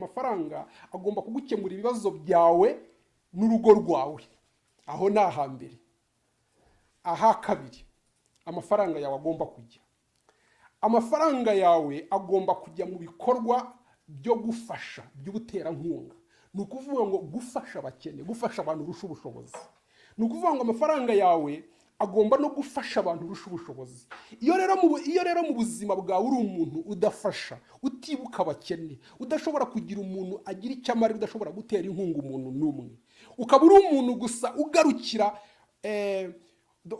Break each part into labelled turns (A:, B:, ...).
A: amafaranga agomba kugukemura ibibazo byawe n'urugo rwawe. Aho ni ahambere. Aha kabiri, amafaranga yawe agomba kujya. Amafaranga yawe agomba kujya mu bikorwa byo gufasha, by'ubuterankunga. Ni ukuvuga ngo gufasha abakene, gufasha abantu urusha ubushobozi. Ni ukuvuga ngo amafaranga yawe agomba no gufasha abantu urusha ubushobozi. Iyo rero mu buzima bwawe uri umuntu udafasha, utibuka abakene, udashobora kugira umuntu agira icyo amara, udashobora gutera inkunga umuntu n'umwe, ukaba uri umuntu gusa ugarukira,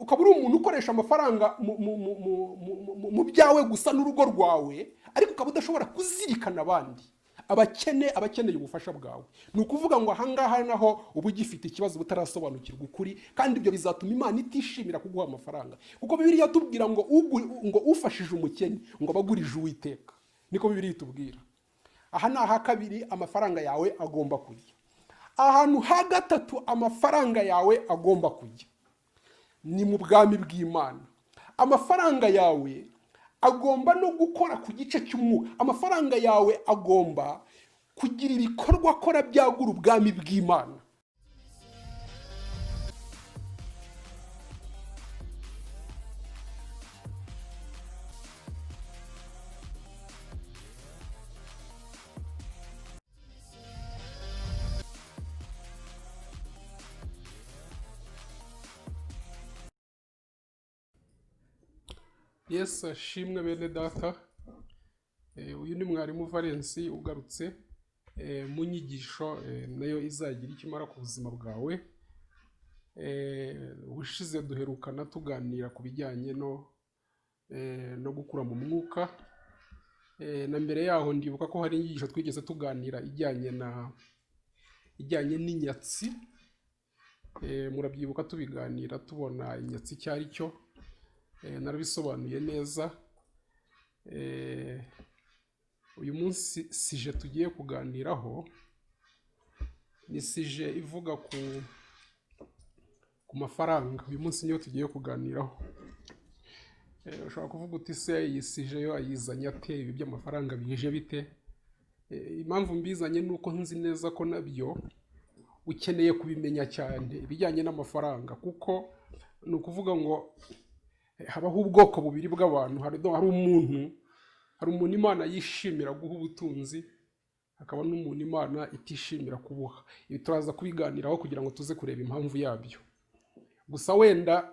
A: ukaba uri umuntu ukoresha amafaranga mu byawe gusa n'urugo rwawe, ariko ukaba udashobora kuzirikana abandi abakeneye ubufasha bwawe. Ni ukuvuga ngo ahangaha naho uba ugifite ikibazo butarasobanukirwa ukuri, kandi ibyo bizatuma Imana itishimira kuguha amafaranga. Kuko Bibiliya tubwira ngo ufashije umukene ngo abagurije Uwiteka, niko Bibiliya itubwira. Aha ni aha kabiri amafaranga yawe agomba kujya. Ahantu ha gatatu amafaranga yawe agomba kujya ni mu bwami bw'Imana. Amafaranga yawe agomba no gukora ku gice cy'umwuka. Amafaranga yawe agomba kugira ibikorwa akora byagura ubwami bw'Imana. Yesu ashimwe bene data. Uyu ni mwarimu Valens ugarutse mu nyigisho nayo izagira ikimara ku buzima bwawe. Ubushize duherukana tuganira ku bijyanye no gukura mu mwuka, na mbere yaho ndibuka ko hari inyigisho twigeze tuganira ijyanye n'inyatsi. Murabyibuka tubiganira tubona inyatsi icyo ari cyo. Narabisobanuye neza. Uyu munsi sije tugiye kuganiraho ni sije ivuga ku mafaranga. Uyu munsi niyo tugiye kuganiraho. Ushobora kuvuga uti se iyi sije yo ayizanye ate, ibi by'amafaranga bije bite? Impamvu mbizanye ni uko nzi neza ko nabyo ukeneye kubimenya cyane ibijyanye n'amafaranga, kuko ni ukuvuga ngo habaho ubwoko bubiri bw'abantu. Hari umuntu Imana yishimira guha ubutunzi, hakaba n'umuntu Imana itishimira kubuha. Ibi turaza kubiganiraho kugira ngo tuze kureba impamvu yabyo. Gusa wenda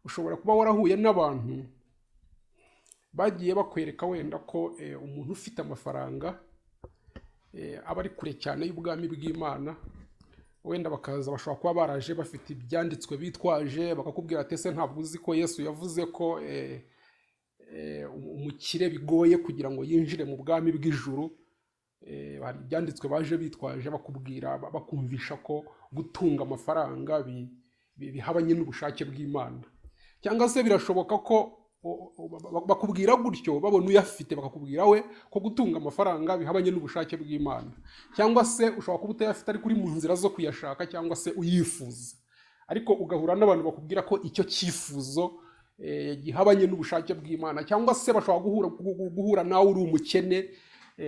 A: ushobora kuba warahuye n'abantu bagiye bakwereka wenda ko umuntu ufite amafaranga aba ari kure cyane y'ubwami bw'Imana. Wenda bashobora kuba baraje bafite ibyanditswe bitwaje, bakakubwira ati ese ntabwo uzi ko Yesu yavuze ko umukire bigoye kugira ngo yinjire mu bwami bw'ijuru. Hari ibyanditswe baje bitwaje bakubwira, bakumvisha ko gutunga amafaranga bihabanye n'ubushake bw'Imana. Cyangwa se birashoboka ko bakubwira gutyo babona uyafite, bakakubwira we ko gutunga amafaranga bihabanye n'ubushake bw'Imana. Cyangwa se ushobora kuba utayafite ariko uri mu nzira zo kuyashaka, cyangwa se uyifuza, ariko ugahura n'abantu bakubwira ko icyo cyifuzo gihabanye n'ubushake bw'Imana. Cyangwa se bashobora guhura nawe uri umukene,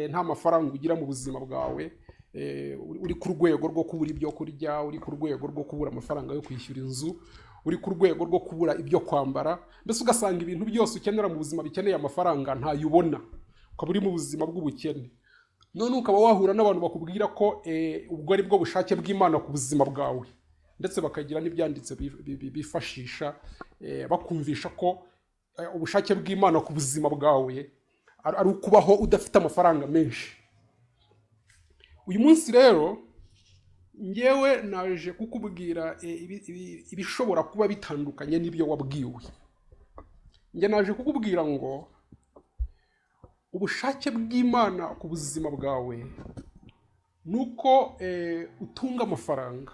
A: nta mafaranga ugira mu buzima bwawe, uri ku rwego rwo kubura ibyo kurya, uri ku rwego rwo kubura amafaranga yo kwishyura inzu, uri ku rwego rwo kubura ibyo kwambara. Mbese ugasanga ibintu byose ukenera mu buzima bikeneye amafaranga ntayo ubona, ukaba uri mu buzima bw'ubukene. None ukaba wahura n'abantu bakubwira ko ubwo ari bwo bushake bw'Imana ku buzima bwawe, ndetse bakagira n'ibyanditse bifashisha bakumvisha ko ubushake bw'Imana ku buzima bwawe ari ukubaho udafite amafaranga menshi. Uyu munsi rero ngewe naje kukubwira ibishobora kuba bitandukanye n'ibyo wabwiwe. Nge naje kukubwira ngo ubushake bw'Imana ku buzima bwawe ni uko utunga amafaranga,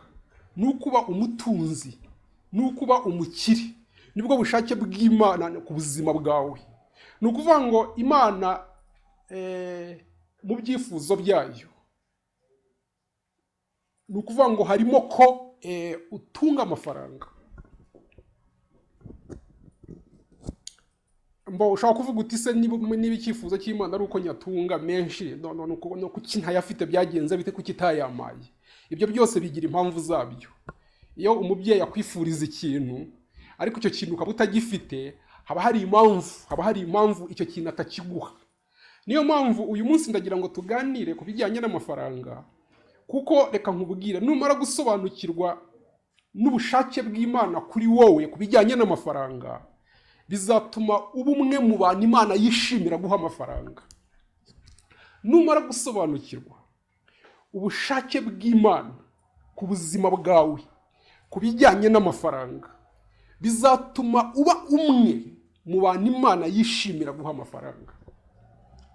A: ni ukuba umutunzi, ni ukuba umukire. Nibwo bushake bw'Imana ku buzima bwawe. Ni ukuvuga ngo Imana mu byifuzo byayo, ni ukuvuga ngo harimo ko utunga amafaranga. mbo ushaka kuvuga uti se niba icyifuzo cy'Imana ari uko nyatunga menshi no kuki ntayafite byagenze bite kuki itayamaye. Ibyo byose bigira impamvu zabyo. Iyo umubyeyi akwifuriza ikintu ariko icyo kintu ukaba utagifite, haba hari impamvu icyo kintu atakiguha. Niyo mpamvu uyu munsi ndagira ngo tuganire ku bijyanye n'amafaranga, kuko reka nkubwire, numara gusobanukirwa n'ubushake bw'Imana kuri wowe ku bijyanye n'amafaranga, bizatuma uba umwe mu bantu Imana yishimira guha amafaranga. Numara gusobanukirwa ubushake bw'Imana ku buzima bwawe ku bijyanye n'amafaranga, bizatuma uba umwe mu bantu Imana yishimira guha amafaranga,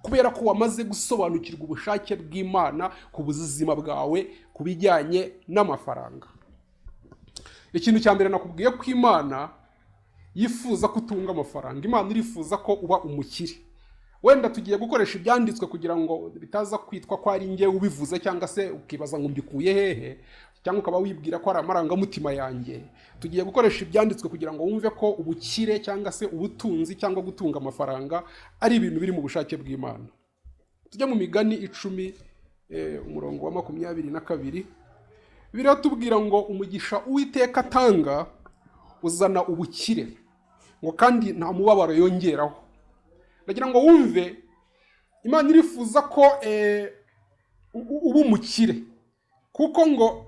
A: kubera ko wamaze gusobanukirwa ubushake bw'Imana ku buzima bwawe ku bijyanye n'amafaranga. Ikintu cya mbere nakubwiye ko Imana yifuza ko utunga amafaranga. Imana irifuza ko uba umukire. Wenda tugiye gukoresha ibyanditswe kugira ngo bitaza kwitwa ko ari njye ubivuze, cyangwa se ukibaza ngo mbikuye hehe, cyangwa ukaba wibwira ko ari amarangamutima yanjye. Tugiye gukoresha ibyanditswe kugira ngo wumve ko ubukire cyangwa se ubutunzi cyangwa gutunga amafaranga ari ibintu biri mu bushake bw'Imana. Tujya mu Migani 10 umurongo wa 22, biratubwira ngo umugisha Uwiteka atanga uzana ubukire, ngo kandi nta mubabaro yongeraho. Ndagira ngo wumve, Imana irifuza ko uba umukire, kuko ngo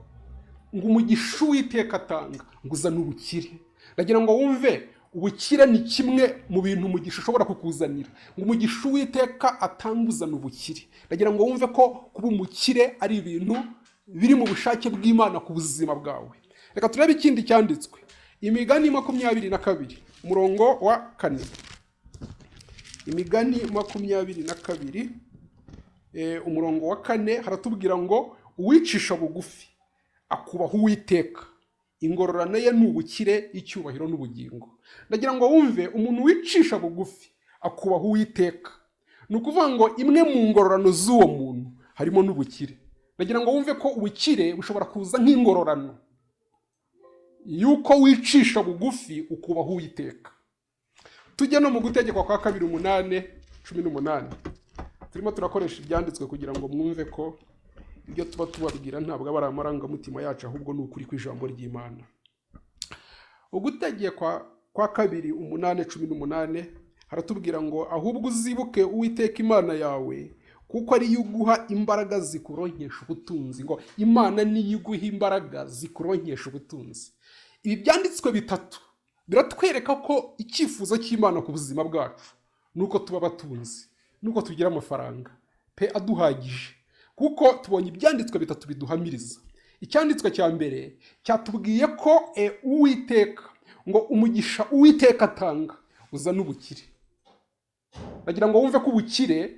A: umugisha Uwiteka atanga ngo uzana ubukire. Ndagira ngo wumve, ubukire ni kimwe mu bintu umugisha ushobora kukuzanira. Ngo umugisha Uwiteka atanga uzana ubukire. Ndagira ngo wumve ko kuba umukire ari ibintu biri mu bushake bw'Imana ku buzima bwawe. Reka turebe ikindi cyanditswe. Imigani 22 umurongo wa 4. Imigani 22 umurongo wa 4 haratubwira ngo uwicisha bugufi akubaha Uwiteka, ingororano ye ni ubukire, icyubahiro n'ubugingo. Ndagira ngo wumve, umuntu wicisha bugufi akubaha Uwiteka, ni ukuvuga ngo imwe mu ngororano z'uwo muntu harimo n'ubukire. Ndagira ngo wumve ko ubukire bushobora kuza nk'ingororano yuko wicisha bugufi ukubaha Uwiteka. Tujya no mu Gutegekwa kwa 2:8-18. Turimo turakoresha ibyanditswe kugira ngo mwumve ko ibyo tuba tubabwira ntabwo aba ari amarangamutima yacu, ahubwo ni ukuri kw'ijambo ry'Imana. Ugutegekwa kwa 2:8-18 haratubwira ngo ahubwo uzibuke Uwiteka Imana yawe, kuko ari yo iguha imbaraga zikuronkesha ubutunzi. Ngo Imana niyo iguha imbaraga zikuronkesha ubutunzi. Ibi byanditswe bitatu biratwereka ko icyifuzo cy'Imana ku buzima bwacu nuko tuba batunzi, nuko tugira amafaranga pe aduhagije, kuko tubonye ibyanditswe bitatu biduhamiriza. Icyanditswe cya mbere cyatubwiye ko Uwiteka, ngo umugisha Uwiteka atanga uzana ubukire. Ndagira ngo wumve ko ubukire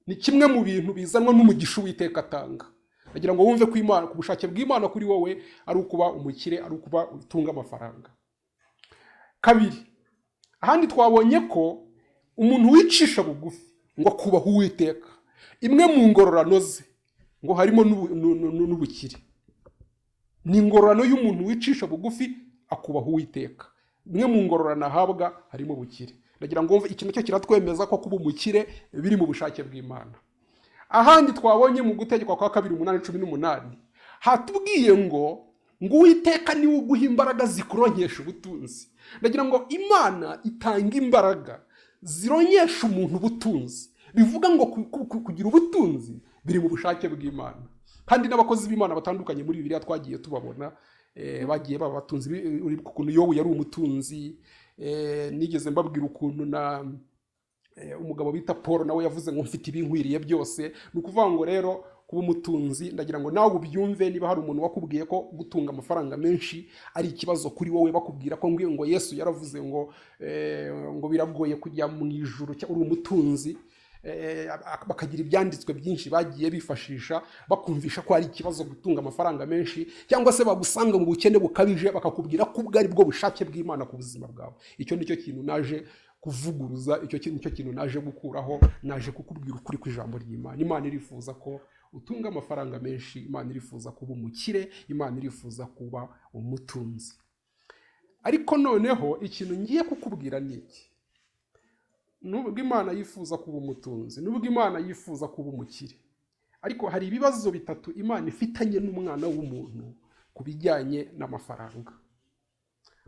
A: ni kimwe mu bintu bizanwa n'umugisha Uwiteka atanga. Ndagira ngo wumve ko Imana, ku bushake bw'Imana kuri wowe, ari ukuba umukire, ari ukuba utunga amafaranga. Kabiri, ahandi twabonye ko umuntu wicisha bugufi ngo akubaha Uwiteka, imwe mu ngororano ze ngo harimo n'ubukire. Ni ingororano y'umuntu wicisha bugufi akubaha Uwiteka. Imwe mu ngororano ahabwa harimo ubukire. Ndagira ngo wumve, ikintu cyo kiratwemeza ko kuba umukire biri mu bushake bw'Imana. Ahandi twabonye mu Gutegekwa kwa 2:8-18 hatubwiye ngo Uwiteka niwe uguha imbaraga zikuronkesha ubutunzi. Ndagira ngo Imana itanga imbaraga zironkesha umuntu ubutunzi. Bivuga ngo kugira ubutunzi biri mu bushake bw'Imana. Kandi n'abakozi b'Imana batandukanye muri Bibiliya twagiye tubabona bagiye baba batunzi. Uri kukuntu Yobu yari umutunzi, nigeze mbabwira ukuntu na umugabo bita Paul nawe yavuze ngo mfite ibinkwiriye byose. Ni ukuvuga ngo rero kuba umutunzi, ndagira ngo nawe ubyumve. Niba hari umuntu wakubwiye ko gutunga amafaranga menshi ari ikibazo kuri wowe, bakubwira ko ngo Yesu yaravuze ngo biragoye kujya mu ijuru uri umutunzi, bakagira ibyanditswe byinshi bagiye bifashisha bakumvisha ko ari ikibazo gutunga amafaranga menshi, cyangwa se bagusanga mu bukene bukabije bakakubwira ko ubwo ari bwo bushake bw'Imana ku buzima bwawe. Icyo nicyo kintu naje kuvuguruza, icyo kintu naje gukuraho, naje kukubwira ukuri kw'ijambo ry'Imana. Imana irifuza ko utunga amafaranga menshi, Imana irifuza kuba umukire, Imana irifuza kuba umutunzi. Ariko noneho ikintu ngiye kukubwira ni iki: nubwo Imana yifuza kuba umutunzi, nubwo Imana yifuza kuba umukire, ariko hari ibibazo bitatu Imana ifitanye n'umwana w'umuntu ku bijyanye n'amafaranga.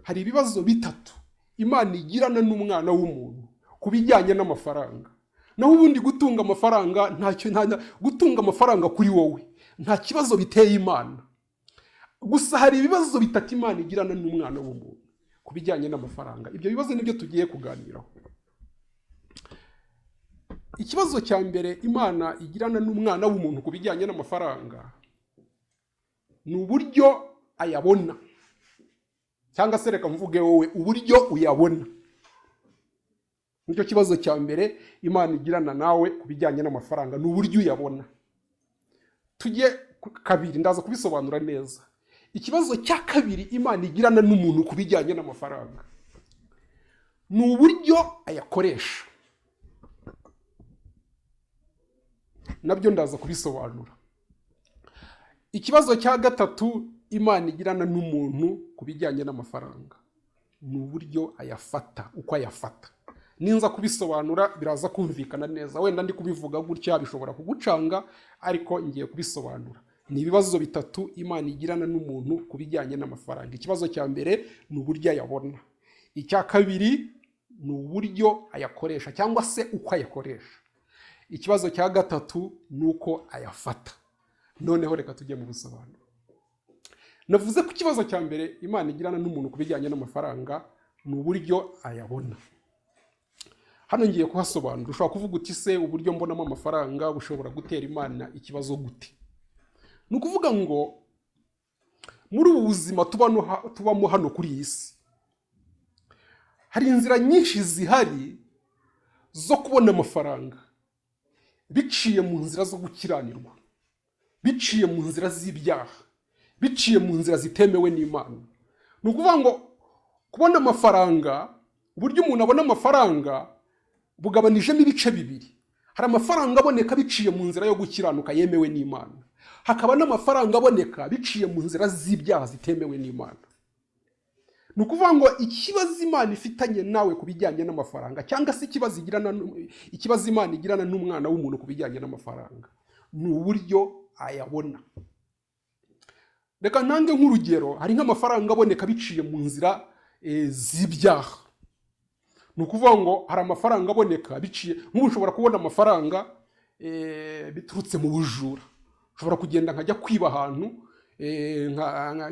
A: Hari ibibazo bitatu Imana igirana n'umwana w'umuntu ku bijyanye n'amafaranga. Naho ubundi gutunga amafaranga gutunga amafaranga kuri wowe nta kibazo biteye Imana. Gusa hari ibibazo bitatu Imana igirana n'umwana w'umuntu ku bijyanye n'amafaranga. Ibyo bibazo nibyo tugiye kuganiraho. Ikibazo cya mbere Imana igirana n'umwana w'umuntu ku bijyanye n'amafaranga ni uburyo ayabona, cyangwa se reka mvuge wowe uburyo uyabona. Nicyo kibazo cya mbere Imana igirana nawe ku bijyanye n'amafaranga, ni uburyo uyabona. Tujye kabiri, ndaza kubisobanura neza. Ikibazo cya kabiri Imana igirana n'umuntu ku bijyanye n'amafaranga ni uburyo ayakoresha. Nabyo ndaza kubisobanura. Ikibazo cya gatatu Imana igirana n'umuntu ku bijyanye n'amafaranga ni uburyo ayafata, uko ayafata. Ninza kubisobanura biraza kumvikana neza. Wenda ndi kubivuga gutya bishobora kugucanga, ariko ngiye kubisobanura. Ni ibibazo bitatu Imana igirana n'umuntu ku bijyanye n'amafaranga. Ikibazo cya mbere ni uburyo ayabona. Icya kabiri ni uburyo ayakoresha, cyangwa se uko ayakoresha. Ikibazo cya gatatu ni uko ayafata. Noneho reka tujye mu busobanuro. Navuze ko ikibazo cya mbere Imana igirana n'umuntu ku bijyanye n'amafaranga ni uburyo ayabona. Hano ngiye kuhasobanura. Ushobora kuvuga uti se uburyo mbonamo amafaranga bushobora gutera Imana ikibazo gute? Ni ukuvuga ngo muri ubu buzima tubamo hano kuri iyi si, hari inzira nyinshi zihari zo kubona amafaranga, biciye mu nzira zo gukiranirwa, biciye mu nzira z'ibyaha, biciye mu nzira zitemewe n'Imana. Ni ukuvuga ngo kubona amafaranga, uburyo umuntu abona amafaranga bugabanijemo ibice bibiri. Hari amafaranga aboneka biciye mu nzira yo gukiranuka yemewe n'Imana, hakaba n'amafaranga aboneka biciye mu nzira z'ibyaha zitemewe n'Imana. Ni ukuvuga ngo ikibazo Imana ifitanye nawe ku bijyanye n'amafaranga, cyangwa se ikibazo Imana igirana n'umwana w'umuntu ku bijyanye n'amafaranga, ni uburyo ayabona. Reka ntange nk'urugero. Hari nk'amafaranga aboneka biciye mu nzira z'ibyaha. Ni ukuvuga ngo hari amafaranga aboneka biciye, nk'ubu ushobora kubona amafaranga biturutse mu bujura. Ushobora kugenda nkajya kwiba ahantu,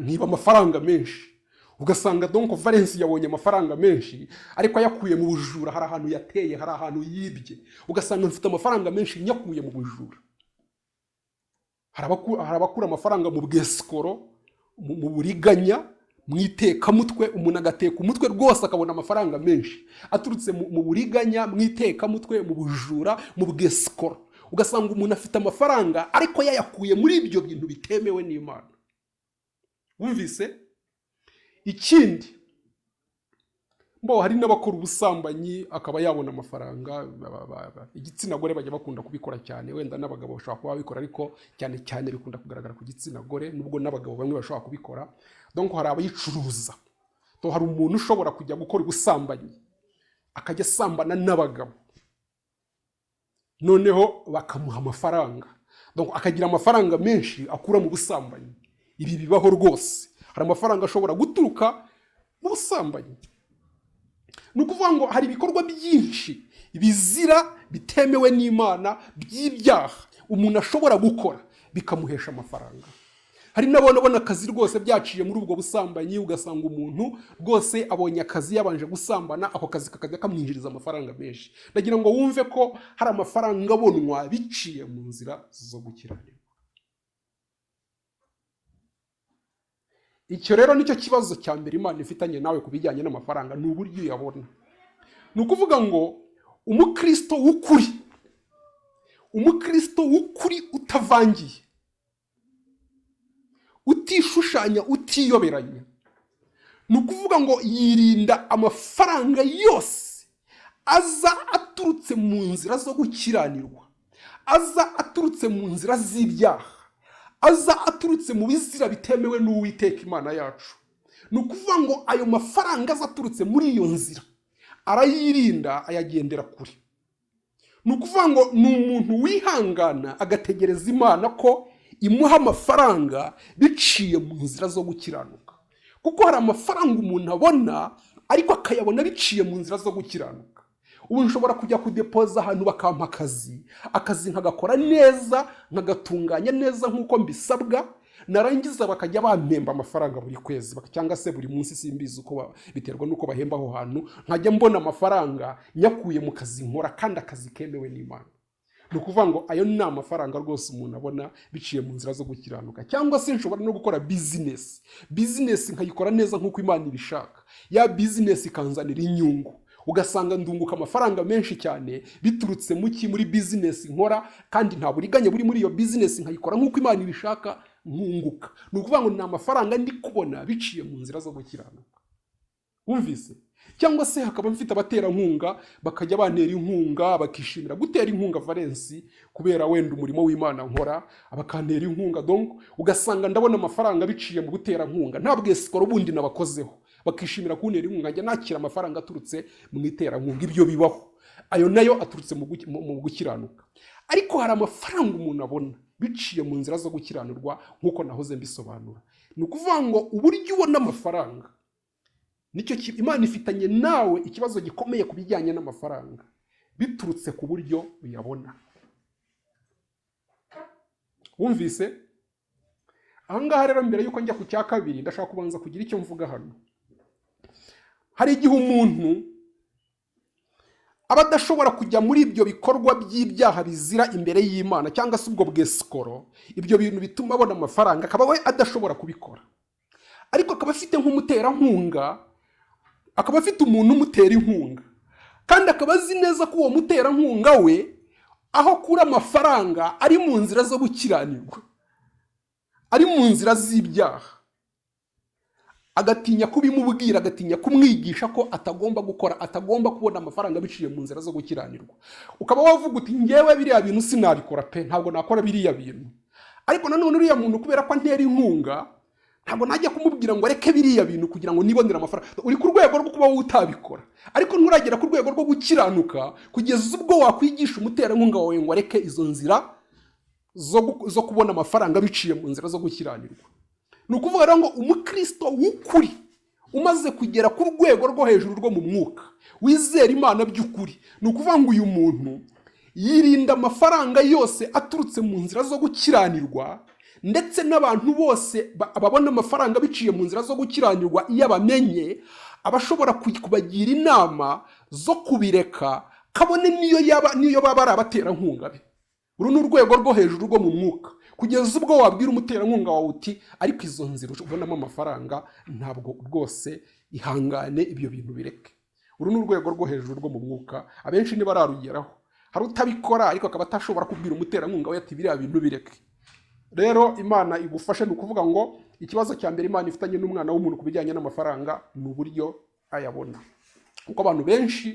A: nkiba amafaranga menshi, ugasanga donc Valence yabonye amafaranga menshi, ariko yakuye mu bujura. Hari ahantu yateye, hari ahantu yibye, ugasanga mfite amafaranga menshi nyakuye mu bujura. Hari abakura amafaranga mu bwesikoro, mu buriganya, mu itekamutwe. Umuntu agateka umutwe rwose akabona amafaranga menshi aturutse mu buriganya, mu itekamutwe, mu bujura, mu bwesikoro. Ugasanga umuntu afite amafaranga ariko yayakuye muri ibyo bintu bitemewe n'Imana. Wumvise? Ikindi, hari n'abakora ubusambanyi akaba yabona amafaranga. Igitsina gore bajya bakunda kubikora cyane, wenda n'abagabo bashobora kuba babikora, ariko cyane cyane bikunda kugaragara ku gitsina gore, nubwo n'abagabo bamwe bashobora kubikora. Donc hari abayicuruza. Hari umuntu ushobora kujya gukora ubusambanyi akajya asambana n'abagabo, noneho bakamuha amafaranga, donc akagira amafaranga menshi akura mu busambanyi. Ibi bibaho rwose. Hari amafaranga ashobora guturuka mu busambanyi. Ni ukuvuga ngo hari ibikorwa byinshi bizira, bitemewe n'Imana, by'ibyaha umuntu ashobora gukora bikamuhesha amafaranga. Hari n'abona akazi rwose byaciye muri ubwo busambanyi, ugasanga umuntu rwose abonye akazi yabanje gusambana, ako kazi kakajya kamwinjiriza amafaranga menshi. Ndagira ngo wumve ko hari amafaranga abonwa biciye mu nzira zo gukiranirwa. Icyo rero nicyo kibazo cya mbere Imana ifitanye nawe ku bijyanye n'amafaranga, ni uburyo uyabona. Ni ukuvuga ngo umukristo w'ukuri utavangiye, utishushanya, utiyoberanya, ni ukuvuga ngo yirinda amafaranga yose aza aturutse mu nzira zo gukiranirwa, aza aturutse mu nzira z'ibyaha, aza aturutse mu bizira bitemewe n'Uwiteka Imana yacu. Ni ukuvuga ngo ayo mafaranga aza aturutse muri iyo nzira arayirinda ayagendera kure. Ni ukuvuga ngo ni umuntu wihangana agategereza Imana ko imuha amafaranga biciye mu nzira zo gukiranuka, kuko hari amafaranga umuntu abona ariko akayabona biciye mu nzira zo gukiranuka. Ubu nshobora kujya kudepoza ahantu bakampa akazi nkagakora neza, nkagatunganya neza nk'uko mbisabwa, narangiza bakajya bampemba amafaranga buri kwezi cyangwa se buri munsi, simbizi uko biterwa n'uko bahemba aho hantu, nkajya mbona amafaranga nyakuye mu kazi nkora kandi akazi kemewe n'Imana. Ni ukuvuga ngo ayo ni amafaranga rwose umuntu abona biciye mu nzira zo gukiranuka. Cyangwa se nshobora no gukora bizinesi nkayikora neza nk'uko Imana ibishaka, ya bizinesi ikanzanira inyungu, ugasanga ndunguka amafaranga menshi cyane biturutse muri bizinesi nkora, kandi nta buriganya buri muri iyo bizinesi, nkayikora nk'uko Imana ibishaka nkunguka. Ni ukuvuga ngo ni amafaranga ndi kubona biciye mu nzira zo gukiranuka. Wumvise? Cyangwa se hakaba mfite abaterankunga bakajya bantera inkunga, bakishimira gutera inkunga Valensi kubera wenda umurimo w'Imana nkora, bakantera inkunga. Donc ugasanga ndabona amafaranga biciye mu gutera nkunga, ntabwo esikoro bundi nabakozeho, bakishimira kuntera inkunga, njya nakira amafaranga aturutse mu iterankunga. Ibyo bibaho, ayo nayo aturutse mu gukiranuka. Ariko hari amafaranga umuntu abona biciye mu nzira zo gukiranurwa nk'uko nahoze mbisobanura. Ni ukuvuga ngo uburyo ubona amafaranga nicyo Imana ifitanye nawe ikibazo gikomeye ku bijyanye n'amafaranga, biturutse ku buryo uyabona. Wumvise? Ahangaha rero mbere yuko njya ku cya kabiri, ndashaka kubanza kugira icyo mvuga hano. Hari igihe umuntu aba adashobora kujya muri ibyo bikorwa by'ibyaha bizira imbere y'Imana, cyangwa se ubwo bwesikoro, ibyo bintu bituma abona amafaranga, akaba we adashobora kubikora. Ariko akaba afite nk'umuterankunga, akaba afite umuntu umutera inkunga, kandi akaba azi neza ko uwo muterankunga we aho kuri amafaranga ari mu nzira zo gukiranirwa, ari mu nzira z'ibyaha, agatinya kubimubwira, agatinya kumwigisha ko atagomba gukora, atagomba kubona amafaranga biciye mu nzira zo gukiranirwa. Ukaba wavuga uti njyewe biriya bintu sinabikora pe, ntabwo nakora biriya bintu. Ariko nanone uriya muntu kubera ko antera inkunga, ntabwo najya kumubwira ngo areke biriya bintu kugira ngo nibonere amafaranga. Uri ku rwego rwo kuba utabikora, ariko nturagera ku rwego rwo gukiranuka kugeza ubwo wakwigisha umuterankunga wawe ngo areke izo nzira zo kubona amafaranga biciye mu nzira zo gukiranirwa. Ni ukuvuga rero ngo umukristo w'ukuri umaze kugera ku rwego rwo hejuru rwo mu mwuka, wizera Imana by'ukuri, ni ukuvuga ngo uyu muntu yirinda amafaranga yose aturutse mu nzira zo gukiranirwa, ndetse n'abantu bose babona amafaranga biciye mu nzira zo gukiranirwa, iyo abamenye abashobora kubagira inama zo kubireka, kabone niyo baba ari abaterankunga be. Uru ni urwego rwo hejuru rwo mu mwuka, kugeza ubwo wabwira umuterankunga wawe uti ariko izo nzira ubonamo amafaranga ntabwo rwose, ihangane ibyo bintu bireke. Uru ni urwego rwo hejuru rwo mu mwuka, abenshi ntibararugeraho. Hari utabikora ariko akaba atashobora kubwira umuterankunga we ati biriya bintu bireke. Rero Imana igufashe, ni ukuvuga ngo ikibazo cya mbere Imana ifitanye n'umwana w'umuntu ku bijyanye n'amafaranga ni uburyo ayabona. Kuko abantu benshi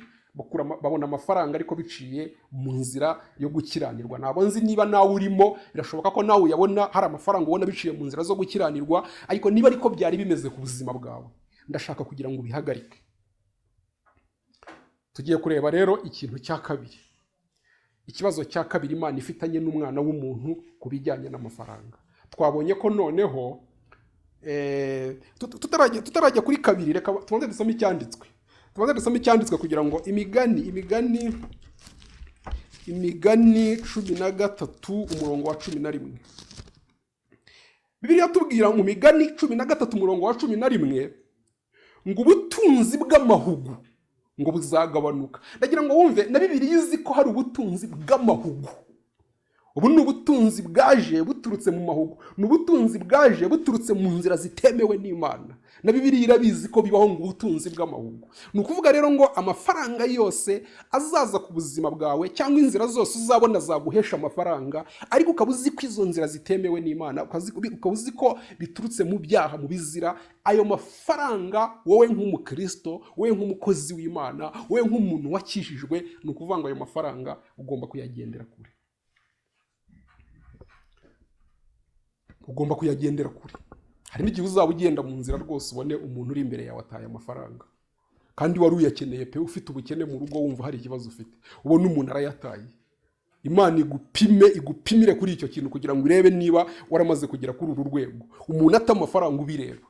A: babona amafaranga ariko biciye mu nzira yo gukiranirwa. Ntabwo nzi niba nawe urimo, birashoboka ko nawe uyabona, hari amafaranga ubona biciye mu nzira zo gukiranirwa, ariko niba ariko byari bimeze ku buzima bwawe, ndashaka kugira ngo ubihagarike. Tugiye kureba rero ikintu cya kabiri, ikibazo cya kabiri Imana ifitanye n'umwana w'umuntu ku bijyanye n'amafaranga. Twabonye ko noneho tutarajya kuri kabiri, reka tubanze dusome icyanditswe. Tubanze dusome icyanditswe kugira ngo imigani 13 umurongo wa 11. Bibiliya tubwira mu migani 13 umurongo wa 11 ngo ubutunzi bw'amahugu ngo buzagabanuka. Ndagira ngo wumve na Bibiliya izi ko hari ubutunzi bw'amahugu. Ubu ni ubutunzi bwaje buturutse mu mahugu, ni ubutunzi bwaje buturutse mu nzira zitemewe n'Imana. Na Bibiliya irabizi ko bibaho ngo ubutunzi bw'amahugu. Ni ukuvuga rero ngo amafaranga yose azaza ku buzima bwawe, cyangwa inzira zose uzabona zaguhesha amafaranga, ariko ukaba uzi ko izo nzira zitemewe n'Imana, ukaba uzi ko biturutse mu byaha, mu bizira, ayo mafaranga wowe nk'umukristo, wowe nk'umukozi w'Imana, wowe nk'umuntu wakijijwe, ni ukuvuga ngo ayo mafaranga ugomba kuyagendera kure. Ugomba kuyagendera kure. Hari n'igihe uzaba ugenda mu nzira rwose ubone umuntu uri imbere yawe ataye amafaranga, kandi wari uyakeneye pe, ufite ubukene mu rugo wumva hari ikibazo ufite, ubona umuntu arayataye. Imana igupimire kuri icyo kintu kugira ngo urebe niba waramaze kugera kuri uru rwego. Umuntu ata amafaranga ubireba.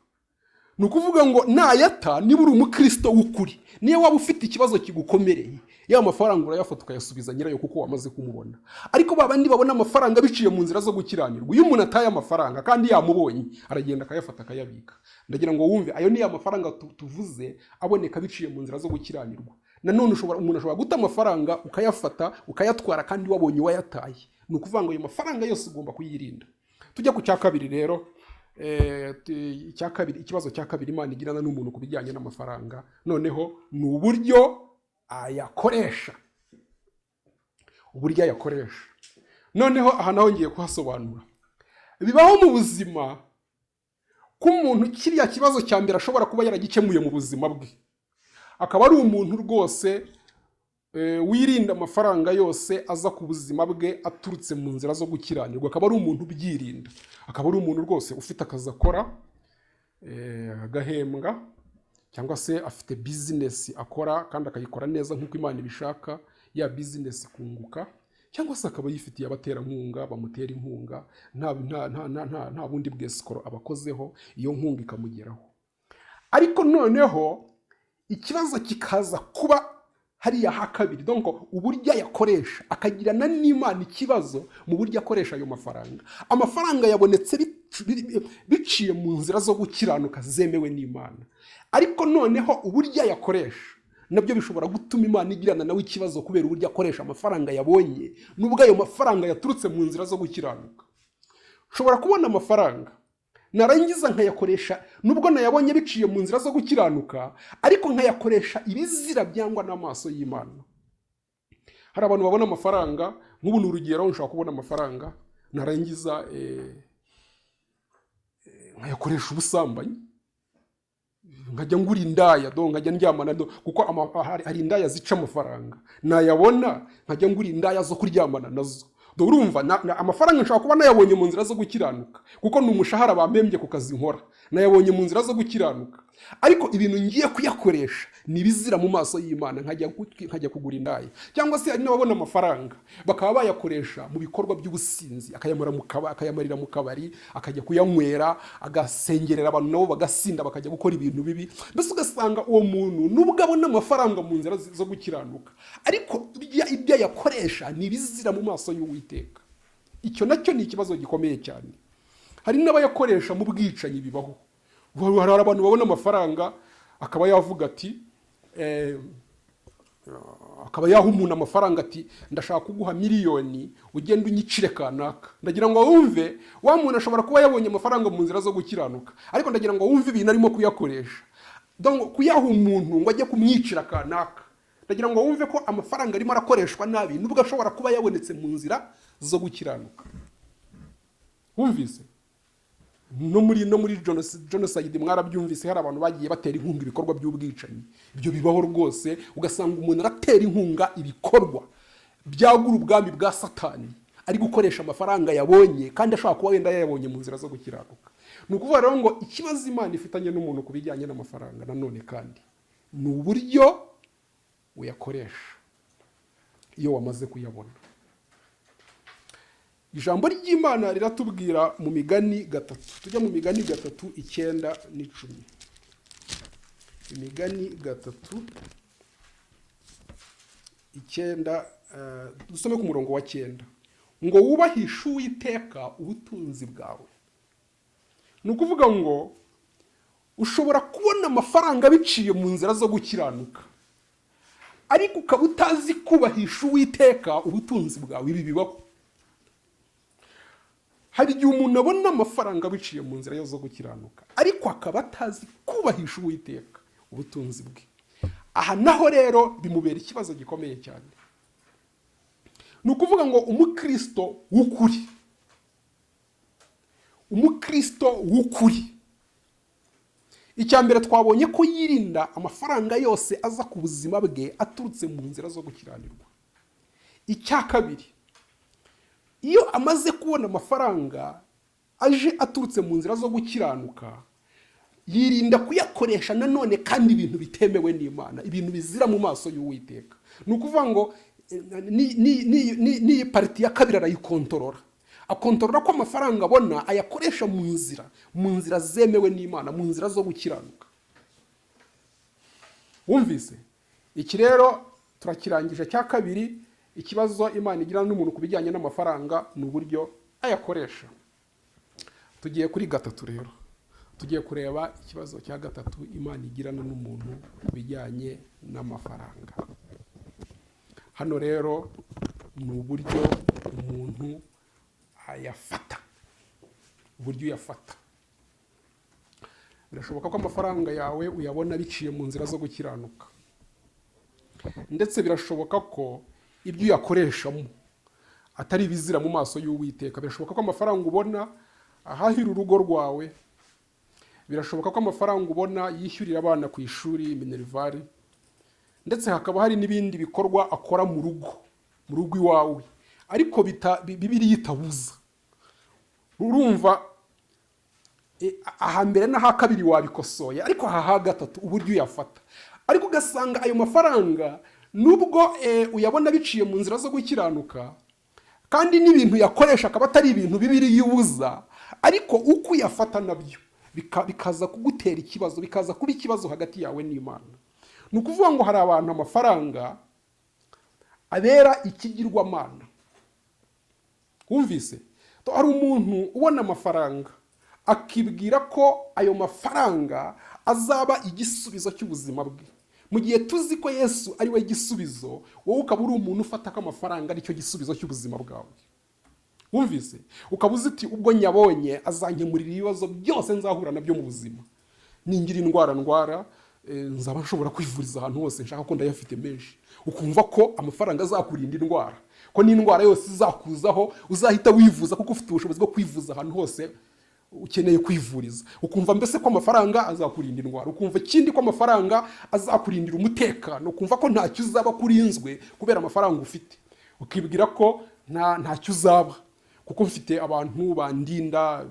A: Ni ukuvuga ngo nayata, niba uri umukristo w'ukuri, niyo waba ufite ikibazo kigukomereye, ya mafaranga urayafata ukayasubiza nyirayo kuko wamaze kumubona. Ariko babandi babona amafaranga biciye mu nzira zo gukiranirwa, iyo umuntu ataye amafaranga kandi yamubonye, aragenda akayafata akayabika. Ndagira ngo wumve, ayo ni ya mafaranga tuvuze aboneka biciye mu nzira zo gukiranirwa. Nanone umuntu ashobora guta amafaranga ukayafata ukayatwara kandi wabonye wayataye. Ni ukuvuga ngo ayo mafaranga yose ugomba kuyirinda. Tujya ku cya kabiri rero. Ikibazo cya kabiri Imana igirana n'umuntu ku bijyanye n'amafaranga, noneho ni uburyo ayakoresha. Uburyo ayakoresha. Noneho aha naho ngiye kuhasobanura. Bibaho mu buzima ko umuntu kiriya kibazo cya mbere ashobora kuba yaragikemuye mu buzima bwe. Akaba ari umuntu rwose wirinda amafaranga yose aza ku buzima bwe aturutse mu nzira zo gukiranirwa. Akaba ari umuntu ubyirinda. Akaba ari umuntu rwose ufite akazi akora, agahembwa, cyangwa se afite bizinesi akora kandi akayikora neza nk'uko Imana ibishaka, ya bizinesi kunguka, cyangwa se akaba yifitiye abaterankunga bamutera inkunga, nta bundi bwesikoro abakozeho, iyo nkunga ikamugeraho. Ariko noneho ikibazo kikaza kuba hariya ha kabiri, donc uburyo yakoresha, akagirana n'Imana ikibazo mu buryo akoresha ayo mafaranga. Amafaranga yabonetse biciye mu nzira zo gukiranuka zemewe n'Imana, ariko noneho uburyo yakoresha nabyo bishobora gutuma Imana igirana nawe ikibazo kubera uburyo akoresha amafaranga yabonye, nubwo ayo mafaranga yaturutse mu nzira zo gukiranuka. Ushobora kubona amafaranga narangiza nkayakoresha, nubwo nayabonye biciye mu nzira zo gukiranuka, ariko nkayakoresha ibizira byangwa n'amaso y'Imana. Hari abantu babona amafaranga, nk'ubu ni urugero, nshobora kubona amafaranga narangiza nkayakoresha ubusambanyi, nkajya ngura indaya, nkajya ndyamana, kuko hari indaya zica amafaranga, nayabona nkajya ngura indaya zo kuryamana nazo. Urumva amafaranga nshobora kuba nayabonye mu nzira zo gukiranuka, kuko ni umushahara bambembye ku kazi nkora, nayabonye mu nzira zo gukiranuka. Ariko ibintu ngiye kuyakoresha ni bizira mu maso y'Imana, nkajya kugura indaya. Cyangwa se hari n'ababona amafaranga bakaba bayakoresha mu bikorwa by'ubusinzi, akayamarira mu kabari, akajya kuyanywera, agasengerera abantu nabo bagasinda, bakajya gukora ibintu bibi. Mbese ugasanga uwo muntu nubwo abona amafaranga mu nzira zo gukiranuka, ariko ibyo yakoresha ni bizira mu maso y'Uwiteka. Icyo nacyo ni ikibazo gikomeye cyane. Hari n'abayakoresha mu bwicanyi, bibaho. Hari abantu babona amafaranga akaba yavuga ati akaba yaha umuntu amafaranga ati ndashaka kuguha miliyoni ugenda unyicire kanaka. Ndagira ngo wumve, wa muntu ashobora kuba yabonye amafaranga mu nzira zo gukiranuka, ariko ndagira ngo wumve ibintu arimo kuyakoresha. Donc kuyaha umuntu ngo ajye kumwicira kanaka, ndagira ngo wumve ko amafaranga arimo arakoreshwa nabi, nubwo ashobora kuba yabonetse mu nzira zo gukiranuka. Wumvise? No muri genocide mwarabyumvise, hari abantu bagiye batera inkunga ibikorwa by'ubwicanyi. Ibyo bibaho rwose, ugasanga umuntu aratera inkunga ibikorwa byagura ubwami bwa Satani, ari gukoresha amafaranga yabonye kandi ashobora kuba wenda yayabonye mu nzira zo gukiranuka. Ni ukuvuga rero ngo ikibazo Imana ifitanye n'umuntu ku bijyanye n'amafaranga nanone kandi ni uburyo uyakoresha iyo wamaze kuyabona. Ijambo ry'Imana riratubwira mu Migani 3. Tujya mu Migani 3:9-10. Imigani 3:9, dusome ku murongo wa 9. Ngo wubahishe Uwiteka ubutunzi bwawe. Ni ukuvuga ngo ushobora kubona amafaranga biciye mu nzira zo gukiranuka, ariko ukaba utazi kubahisha Uwiteka ubutunzi bwawe. Ibi bibaho. Hari igihe umuntu abona amafaranga biciye mu nzira zo gukiranuka, ariko akaba atazi kubahisha Uwiteka ubutunzi bwe. Aha naho rero bimubera ikibazo gikomeye cyane. Ni ukuvuga ngo umukristo w'ukuri, icya mbere twabonye ko yirinda amafaranga yose aza ku buzima bwe aturutse mu nzira zo gukiranirwa. Icya kabiri, iyo amaze kubona amafaranga aje aturutse mu nzira zo gukiranuka,
B: yirinda kuyakoresha nanone kandi ibintu bitemewe n'Imana, ibintu bizira mu maso y'Uwiteka. Ni ukuvuga ngo ni pariti ya kabiri arayikontorora, akontorora ko amafaranga abona ayakoresha mu nzira zemewe n'Imana, mu nzira zo gukiranuka. Wumvise? Iki rero turakirangije cya kabiri, ikibazo Imana igira n'umuntu ku bijyanye n'amafaranga ni uburyo ayakoresha. Tugiye kuri gatatu rero, tugiye kureba ikibazo cya gatatu Imana igirana n'umuntu ku bijyanye n'amafaranga. Hano rero ni uburyo umuntu ayafata, uburyo uyafata. Birashoboka ko amafaranga yawe uyabona biciye mu nzira zo gukiranuka, ndetse birashoboka ko ibyo uyakoreshamo atari ibizira mu maso y'Uwiteka. Birashoboka ko amafaranga ubona ahahira urugo rwawe, birashoboka ko amafaranga ubona yishyurira abana ku ishuri minervari, ndetse hakaba hari n'ibindi bikorwa akora mu rugo iwawe, ariko Bibiliya itabuza. Urumva aha mbere n'aha kabiri wabikosoye, ariko aha gatatu uburyo uyafata. Ariko ugasanga ayo mafaranga nubwo uyabona biciye mu nzira zo gukiranuka, kandi n'ibintu yakoresha akaba atari ibintu Bibiliya ibuza, ariko uko uyafata nabyo bikaza kugutera ikibazo, bikaza kuba ikibazo hagati yawe n'Imana. Ni ukuvuga ngo hari abantu amafaranga abera ikigirwamana. Wumvise? Hari umuntu ubona amafaranga akibwira ko ayo mafaranga azaba igisubizo cy'ubuzima bwe, mu gihe tuzi ko Yesu ari we gisubizo, wowe ukaba uri umuntu ufata ko amafaranga ari cyo gisubizo cy'ubuzima bwawe. Wumvise? Ukaba uzi uti ubwo nyabonye azankemurira ibibazo byose nzahura nabyo mu buzima. Ningira indwara ndwara, nzaba nshobora kwivuriza ahantu hose nshaka ko ndayafite menshi. Ukumva ko amafaranga azakurinda indwara, ko n'indwara yose izakuzaho uzahita wivuza kuko ufite ubushobozi bwo kwivuza ahantu hose ukeneye kwivuriza. Ukumva mbese ko amafaranga azakurinda indwara, ukumva ikindi ko amafaranga azakurindira umutekano, ukumva ko ntacyo uzaba kurinzwe kubera amafaranga ufite. Ukibwira ko ntacyo uzaba kuko mfite abantu bandinda,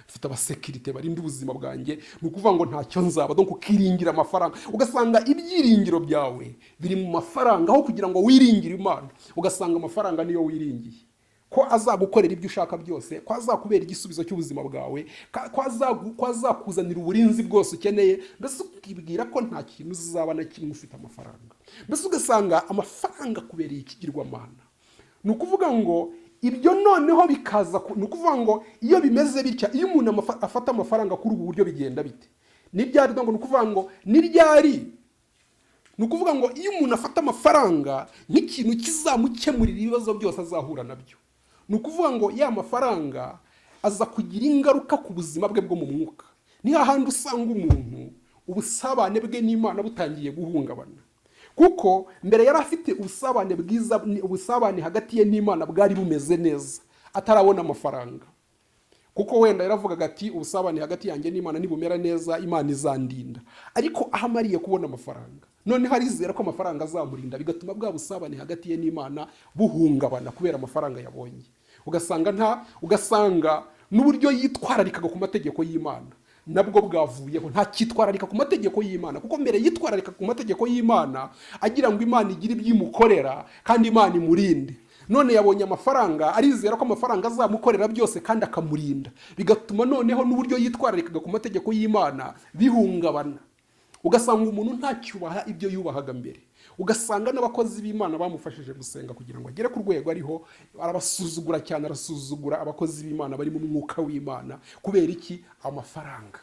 B: mfite abasekirite barinda ubuzima bwanjye, ni ukuvuga ngo ntacyo nzaba. Donc ukiringira amafaranga, ugasanga ibyiringiro byawe biri mu mafaranga aho kugira ngo wiringire Imana. Ugasanga amafaranga niyo wiringiye, ko azagukorera ibyo ushaka byose, ko azakubera igisubizo cy'ubuzima bwawe, ko azakuzanira uburinzi bwose ukeneye. Mbese ukibwira ko nta kintu uzaba na kimwe ufite amafaranga. Mbese ugasanga amafaranga kubereye ikigirwamana. Ni ukuvuga ngo ibyo noneho bikaza, ni ukuvuga ngo iyo bimeze bitya, iyo umuntu afata amafaranga kuri ubu buryo bigenda bite? Ni ukuvuga ngo iyo umuntu afata amafaranga nk'ikintu kizamukemurira ibibazo byose azahura nabyo, ni ukuvuga ngo ya mafaranga aza kugira ingaruka ku buzima bwe bwo mu mwuka. Ni hahandi usanga umuntu ubusabane bwe n'Imana butangiye guhungabana, kuko mbere yari afite ubusabane bwiza, ubusabane hagati ye n'Imana bwari bumeze neza atarabona amafaranga. Kuko wenda yaravugaga ati ubusabane hagati yanjye n'Imana nibumera neza Imana izandinda. Ariko aho amariye kubona amafaranga, none harizera ko amafaranga azamurinda, bigatuma bwa busabane hagati ye n'Imana buhungabana kubera amafaranga yabonye. Ugasanga n'uburyo yitwararikaga ku mategeko y'Imana nabwo bwavuyeho, nta cyitwararika ku mategeko y'Imana. Kuko mbere yitwararika ku mategeko y'Imana agira ngo Imana igire ibyimukorera kandi Imana imurinde. None yabonye amafaranga, arizera ko amafaranga azamukorera byose kandi akamurinda, bigatuma noneho n'uburyo yitwararikaga ku mategeko y'Imana bihungabana. Ugasanga umuntu ntacyubaha ibyo yubahaga mbere. Ugasanga n'abakozi b'Imana bamufashije gusenga kugira ngo agere ku rwego ariho, arabasuzugura cyane, arasuzugura abakozi b'Imana bari mu mwuka w'Imana. Kubera iki? Amafaranga.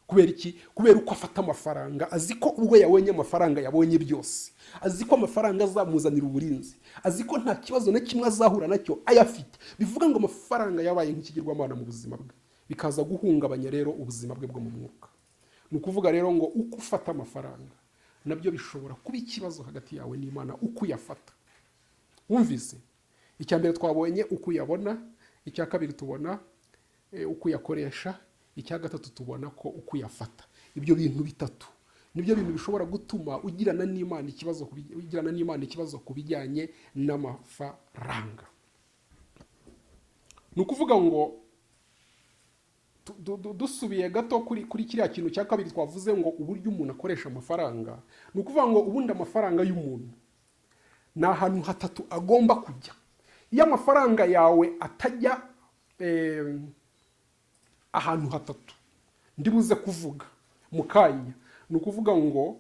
B: Kubera iki? Kubera uko afata amafaranga, azi ko ubwo yabonye amafaranga yabonye byose, azi ko amafaranga azamuzanira uburinzi, azi ko nta kibazo na kimwe azahura nacyo ayafite. Bivuga ngo amafaranga yabaye nk'ikigirwamana mu buzima bwe, bikaza guhungabanya rero ubuzima bwe bwo mu mwuka. Ni ukuvuga rero ngo uko ufata amafaranga nabyo bishobora kuba ikibazo hagati yawe n'Imana, uko uyafata. Wumvise? Icya mbere twabonye uko uyabona, icya kabiri tubona uko uyakoresha, icya gatatu tubona ko uko uyafata. Ibyo bintu bitatu nibyo bintu bishobora gutuma ugirana n'Imana ikibazo ku bijyanye n'amafaranga. Ni ukuvuga ngo dusubiye gato kuri kiriya kintu cya kabiri twavuze ngo uburyo umuntu akoresha amafaranga, ni ukuvuga ngo ubundi amafaranga y'umuntu ni ahantu hatatu agomba kujya. Iyo amafaranga yawe atajya ahantu hatatu ndibuze kuvuga mu kanya, ni ukuvuga ngo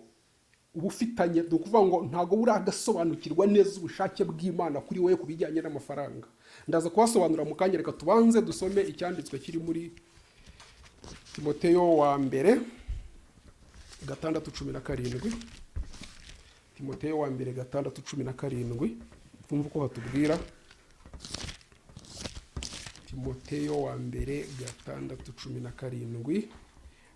B: ubufitanye, ni ukuvuga ngo ntabwo buragasobanukirwa neza ubushake bw'Imana kuri wowe ku bijyanye n'amafaranga. Ndaza kubasobanurira mu kanya, reka tubanze dusome icyanditswe kiri muri Timoteyo wa mbere 6:17. Timoteyo wa mbere 6:17, twumva uko hatubwira. Timoteyo wa mbere 6:17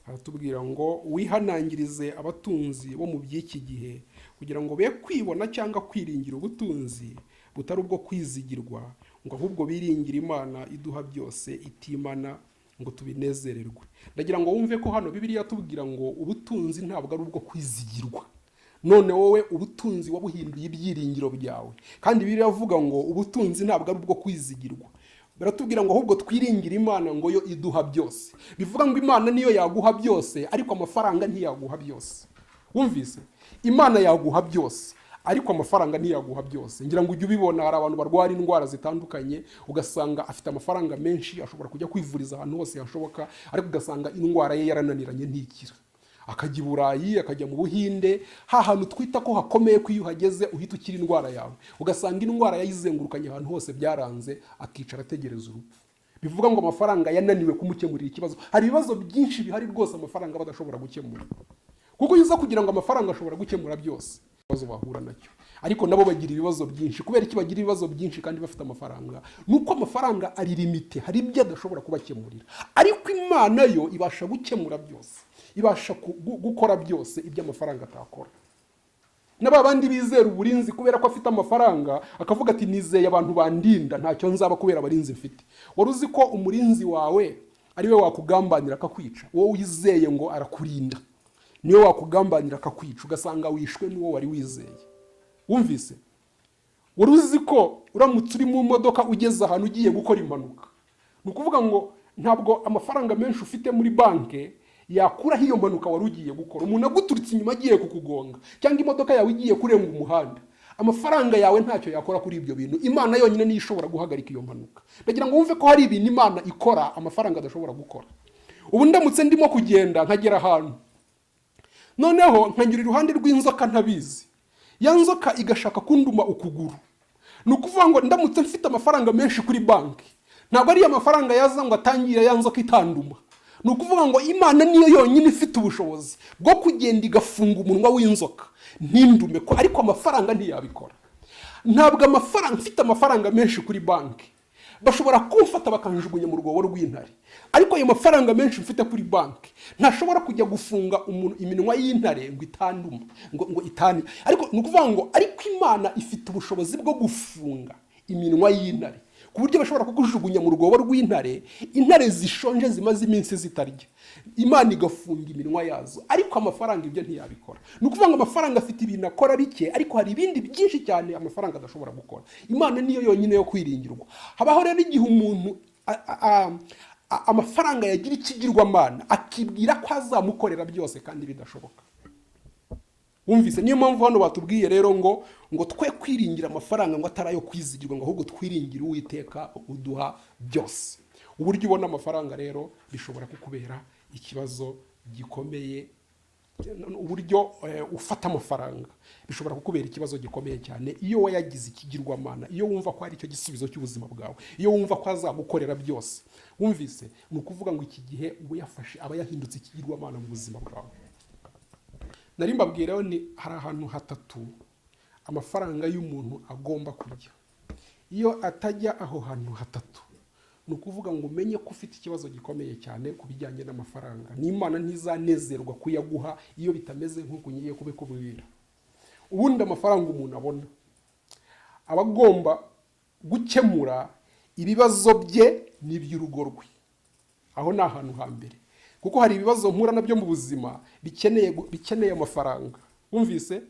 B: haratubwira ngo wihanangirize abatunzi bo mu by'iki gihe kugira ngo be kwibona cyangwa kwiringira ubutunzi butari ubwo kwizigirwa, ngo ahubwo biringira Imana iduha byose itimana, ngo tubinezererwe. Ndagira ngo wumve ko hano Bibiliya tubwira ngo ubutunzi ntabwo ari ubwo kwizigirwa. None wowe ubutunzi wabuhinduye ibyiringiro byawe, kandi Bibiliya avuga ngo ubutunzi ntabwo ari ubwo kwizigirwa. Baratubwira ngo ahubwo twiringira Imana ngo yo iduha byose. Bivuga ngo Imana niyo yaguha byose, ariko amafaranga ntiyaguha byose. Wumvise? Imana yaguha byose, ariko amafaranga ntiyaguha byose. Ngira ngo ujye ubibona, hari abantu barwara indwara zitandukanye, ugasanga afite amafaranga menshi, ashobora kujya kwivuriza ahantu hose hashoboka, ariko ugasanga indwara ye yarananiranye ntikira. Akajya i Burayi, akajya mu Buhinde, hantu twita ko hakomeye ko iyo uhageze uhita ukira indwara yawe, ugasanga indwara yayizengurukanye ahantu hose byaranze, akicara ategereza urupfu. Bivuga ngo amafaranga yananiwe kumukemurira ikibazo. Hari ibibazo byinshi bihari rwose amafaranga badashobora gukemura, kuko yuza kugira ngo amafaranga ashobora gukemura byose ibibazo bahura nacyo, ariko nabo bagira ibibazo byinshi. Kubera iki bagira ibibazo byinshi kandi bafite amafaranga? Nuko amafaranga ari limite, hari ibyo adashobora kubakemurira, ariko Imana yo ibasha gukemura byose, ibasha gukora byose ibyo amafaranga atakora. N'aba bandi bizera uburinzi kubera ko afite amafaranga, akavuga ati nizeye abantu bandinda, ntacyo nzaba kubera abarinzi mfite. Wari uzi ko umurinzi wawe ari we wakugambanira akakwica? Wowe wizeye ngo arakurinda, niwe wakugambanira akakwica, ugasanga wishwe n'uwo wari wizeye. Wumvise? Wari uzi ko uramutse uri mu modoka ugeze ahantu ugiye gukora impanuka, ni ukuvuga ngo ntabwo amafaranga menshi ufite muri banke yakuraho iyo mpanuka wari ugiye gukora. Umuntu aguturitse inyuma agiye kukugonga, cyangwa imodoka yawe igiye kurenga umuhanda, amafaranga yawe ntacyo yakora kuri ibyo bintu. Imana yonyine niyo ishobora guhagarika iyo mpanuka. Ndagira ngo wumve ko hari ibintu Imana ikora amafaranga adashobora gukora. Ubu ndamutse ndimo kugenda nkagera ahantu, noneho nkanyura iruhande rw'inzoka ntabizi, ya nzoka igashaka kunduma ukuguru, ni ukuvuga ngo ndamutse mfite amafaranga menshi kuri banki, ntabwo ari amafaranga yaza ngo atangire ya nzoka itanduma. Ni ukuvuga ngo Imana niyo yonyine ifite ubushobozi bwo kugenda igafunga umunwa w'inzoka ntindume ko, ariko amafaranga ntiyabikora. Ntabwo amafaranga, mfite amafaranga menshi kuri banki, bashobora kumfata bakanjugunya mu rwobo rw'intare, ariko ayo mafaranga menshi mfite kuri banki ntashobora kujya gufunga iminwa y'intare ngo itanduma, ngo itani. Ariko ni ukuvuga ngo ariko Imana ifite ubushobozi bwo gufunga iminwa y'intare, ku buryo bashobora kukujugunya mu rwobo rw'intare, intare zishonje zimaze iminsi zitarya, Imana igafunga iminwa yazo. Ariko amafaranga ibyo ntiyabikora. Ni ukuvuga ngo amafaranga afite ibintu akora bike, ariko hari ibindi byinshi cyane amafaranga adashobora gukora. Imana niyo yonyine yo kwiringirwa. Habaho rero igihe umuntu amafaranga yagira ikigirwamana, akibwira ko azamukorera byose kandi bidashoboka. Wumvise? Niyo mpamvu hano batubwiye rero ngo twe kwiringira amafaranga ngo atari ayo kwizigirwa, ngo ahubwo twiringire Uwiteka uduha byose. Uburyo ubona amafaranga rero bishobora kukubera ikibazo gikomeye. Uburyo ufata amafaranga bishobora kukubera ikibazo gikomeye cyane iyo wayagize ikigirwamana, iyo wumva ko ari cyo gisubizo cy'ubuzima bwawe, iyo wumva ko azagukorera byose. Wumvise? Ni ukuvuga ngo iki gihe ubu yafashe aba yahindutse ikigirwamana mu buzima bwawe. Nari mbabwiraho ni hari ahantu hatatu amafaranga y'umuntu agomba kujya. Iyo atajya aho hantu hatatu, ni ukuvuga ngo umenye ko ufite ikibazo gikomeye cyane ku bijyanye n'amafaranga. N'Imana ntizanezerwa kuyaguha iyo bitameze nk'uko ngiye kubikubwira. Ubundi amafaranga umuntu abona aba agomba gukemura ibibazo bye n'iby'urugo rwe. Aho ni ahantu hambere, kuko hari ibibazo mpura nabyo mu buzima bikeneye amafaranga. Wumvise?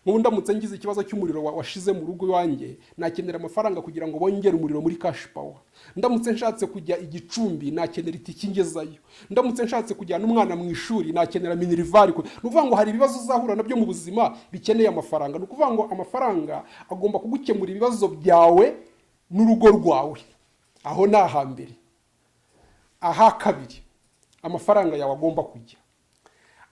B: nk'ubu ndamutse ngize ikibazo cy'umuriro washize mu rugo iwanjye, nakenera amafaranga kugira ngo bongere umuriro muri cash power. Ndamutse nshatse kujya igicumbi, nakenera itiki ngezayo. Ndamutse nshatse kujyana umwana mu ishuri, nakenera minerivari. Ni ukuvuga ngo hari ibibazo uzahura nabyo mu buzima bikeneye amafaranga. Ni ukuvuga ngo amafaranga agomba kugukemura ibibazo byawe n'urugo rwawe. Aho ni ahambere. Aha kabiri, amafaranga yawe agomba kujya.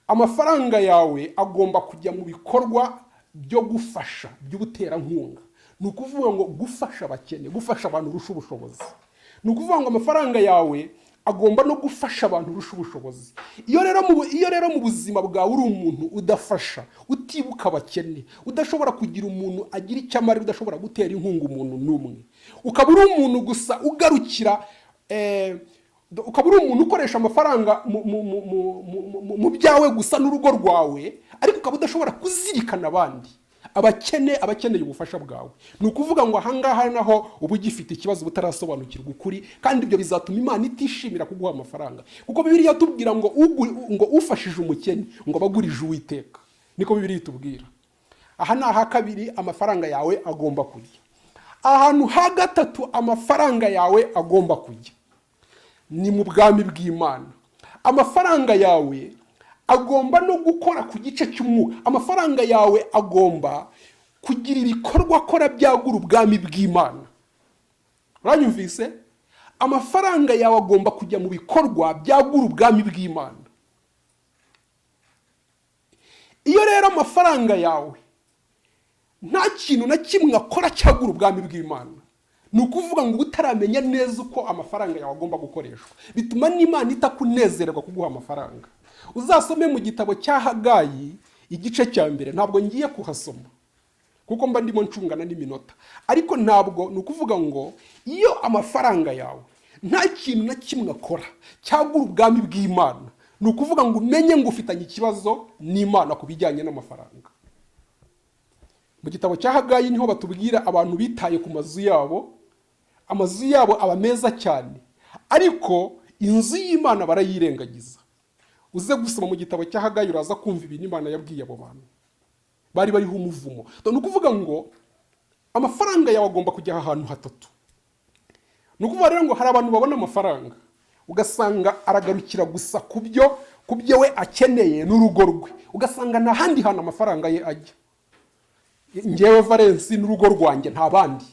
B: Amafaranga yawe agomba kujya mu bikorwa byo gufasha, by'ubuterankunga. Ni ukuvuga ngo gufasha abakene, gufasha abantu urusha ubushobozi. Ni ukuvuga ngo amafaranga yawe agomba no gufasha abantu urusha ubushobozi. Iyo rero mu buzima bwawe uri umuntu udafasha, utibuka abakene, udashobora kugira umuntu agira icyo amara, udashobora gutera inkunga umuntu n'umwe, ukaba uri umuntu gusa ugarukira ukaba uri umuntu ukoresha amafaranga mu byawe gusa n'urugo rwawe, ariko ukaba udashobora kuzirikana abandi abakeneye ubufasha bwawe. Ni ukuvuga ngo ahangaha naho uba ugifite ikibazo butarasobanukirwa ukuri, kandi ibyo bizatuma Imana itishimira kuguha amafaranga. Kuko Bibiliya tubwira ngo ufashije umukene ngo abagurije Uwiteka, niko Bibiliya itubwira. Aha ni aha kabiri, amafaranga yawe agomba kujya. Ahantu ha gatatu amafaranga yawe agomba kujya ni mu bwami bw'Imana. Amafaranga yawe agomba no gukora ku gice cy'umwuka. Amafaranga yawe agomba kugira ibikorwa akora byagura ubwami bw'Imana. Uranyumvise? Amafaranga yawe agomba kujya mu bikorwa byagura ubwami bw'Imana. Iyo rero amafaranga yawe nta kintu na kimwe akora cyagura ubwami bw'Imana, ni ukuvuga ngo utaramenya neza uko amafaranga yawe agomba gukoreshwa, bituma n'Imana itakunezererwa kuguha amafaranga. Uzasome mu gitabo cya Hagayi igice cya mbere. Ntabwo ngiye kuhasoma kuko mba ndimo ncungana n'iminota, ariko ntabwo, ni ukuvuga ngo iyo amafaranga yawe nta kintu na kimwe akora cyagura ubwami bw'Imana, ni ukuvuga ngo umenye ngo ufitanye ikibazo n'Imana ku bijyanye n'amafaranga. Mu gitabo cya Hagayi niho batubwira abantu bitaye ku mazu yabo. Amazu yabo aba meza cyane, ariko inzu y'Imana barayirengagiza. Uze gusoma mu gitabo cya Hagayi uraza kumva ibintu Imana yabwiye abo bantu. Bari bariho umuvumo. Ni ukuvuga ngo amafaranga yawe agomba kujya ahantu hatatu. Ni ukuvuga rero ngo hari abantu babona amafaranga ugasanga aragarukira gusa ku byo we akeneye n'urugo rwe, ugasanga nta handi hantu amafaranga ye ajya. Ngewe Valens n'urugo rwanjye nta bandi,